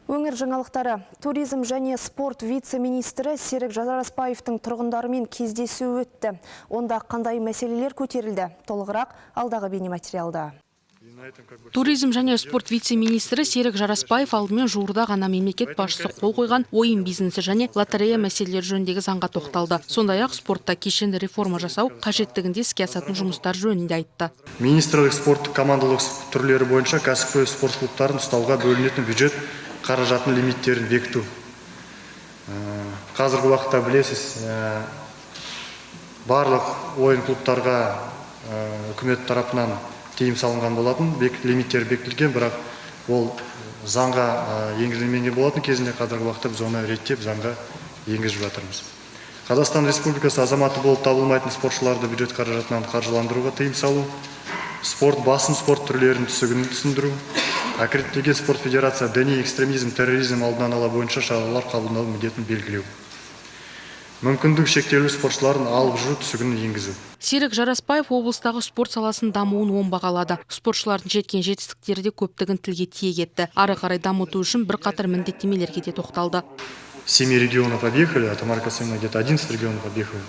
Өңір жаңалықтары. Туризм және спорт вице-министрі Серік Жарасбаевтың тұрғындарымен кездесуі өтті. Онда қандай мәселелер көтерілді? Толығырақ алдағы бейнематериалда. Туризм және спорт вице-министрі Серік Жарасбаев алдымен жуырда ғана мемлекет басшысы қол қойған ойын бизнесі және лотерея мәселелері жөніндегі заңға тоқталды. Сондай-ақ спортта кешенді реформа жасау қажеттігінде іске асатын жұмыстар жөнінде айтты. Министрлік спорттық командалық түрлері бойынша кәсіпқой спорт клубтарын ұстауға бөлінетін бюджет қаражатын лимиттерін бекіту. Қазіргі уақытта білесіз, барлық ойын клубтарға үкімет тарапынан тыйым салынған болатын, лимиттер бекітілген, бірақ ол заңға енгізілмеген болатын. Кезінде қазіргі уақытта біз оны реттеп заңға енгізіп жатырмыз. Қазақстан Республикасы азаматы болып табылмайтын спортшыларды бюджет қаражатынан қаржыландыруға тыйым салу, басым спорт түрлерін түсігін түсіндіру, аккредиттелген спорт федерация діни экстремизм, терроризм алдын ала бойынша шаралар қабылдау міндетін белгілеу. Мүмкіндік шектеулі спортшыларын алып жүру түсігін енгізу. Серік Жарасбаев облыстағы спорт саласын дамуын оң бағалады. Спортшылардың жеткен жетістіктері де көптігін тілге тиек етті. Ары қарай дамыту үшін бірқатар міндеттемелерге де тоқталды. 7 регионов объехали, а Тамара Касымовна где-то 11 регионов объехали.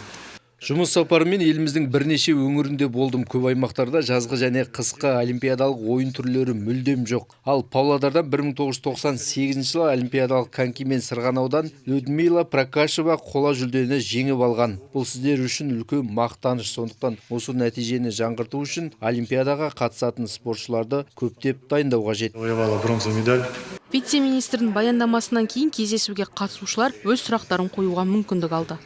Жұмыс сапарымен еліміздің бірнеше өңірінде болдым. Көп аймақтарда жазғы және қысқы олимпиадалық ойын түрлері мүлдем жоқ. Ал Павлодардан 1998 жылы олимпиадалық коньки мен сырғанаудан Людмила Прокашева қола жүлдені жеңіп алған. Бұл сіздер үшін үлкен мақтаныш. Сондықтан осы нәтижені жаңғырту үшін олимпиадаға қатысатын спортшыларды көптеп дайындау қажет. Завоевала бронзовый медаль. Вице-министрдің баяндамасынан кейін кездесуге қатысушылар өз сұрақтарын қоюға мүмкіндік алды.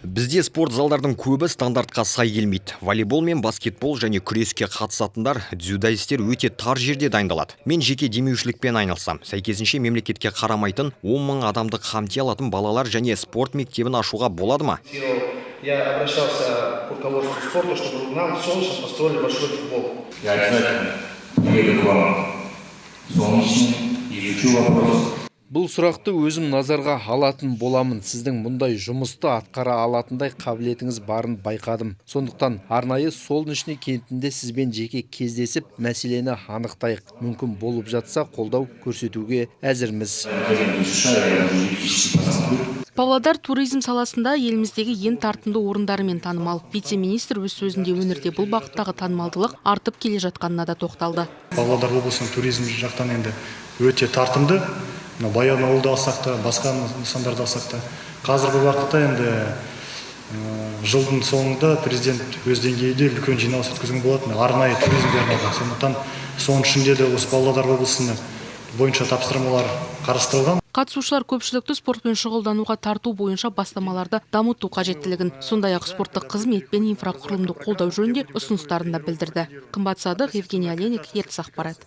Бізде спорт залдардың көбі стандартқа сай келмейді. Волейбол мен баскетбол және күреске қатысатындар, дзюдоистер өте тар жерде дайындалады. Мен жеке демеушілікпен айналсам. Сәйкесінше мемлекетке қарамайтын 10 мың адамды қамти алатын балалар және спорт мектебін ашуға болады ма? Я обращался к руководству спорта, чтобы нам в Солнечном построили большой футбол. Я обязательно приеду к вам в Солнечный, изучу вопрос. Бұл сұрақты өзім назарға алатын боламын. Сіздің мұндай жұмысты атқара алатындай қабілетіңіз барын байқадым. Сондықтан арнайы Солнечный кентінде сізбен жеке кездесіп, мәселені анықтайық. Мүмкін болып жатса, қолдау көрсетуге әзірміз. Павлодар туризм саласында еліміздегі ең тартымды орындарымен танымал. Вице-министр өз сөзінде өңірде бұл бағыттағы танымалдылық артып келе жатқанына да тоқталды. Павлодар облысының туризм жақтан енді өте тартымды. Баян ауылды алсақ та, басқа нысандарды алсақ та. Қазіргі уақытта енді жылдың соңында президент өз деңгейде үлкен жиналыс өткізген болатын, арнайы туризмге арналған. Сондықтан соның ішінде де осы Павлодар облысының бойынша тапсырмалар қарастырылған. Қатысушылар көпшілікті спортпен шұғылдануға тарту бойынша бастамаларды дамыту қажеттілігін, сондай-ақ спорттық қызмет пен инфрақұрылымды қолдау жөнінде ұсыныстарын да білдірді. Қымбат Садық, Евгений Оленик, ертіс ақпарат.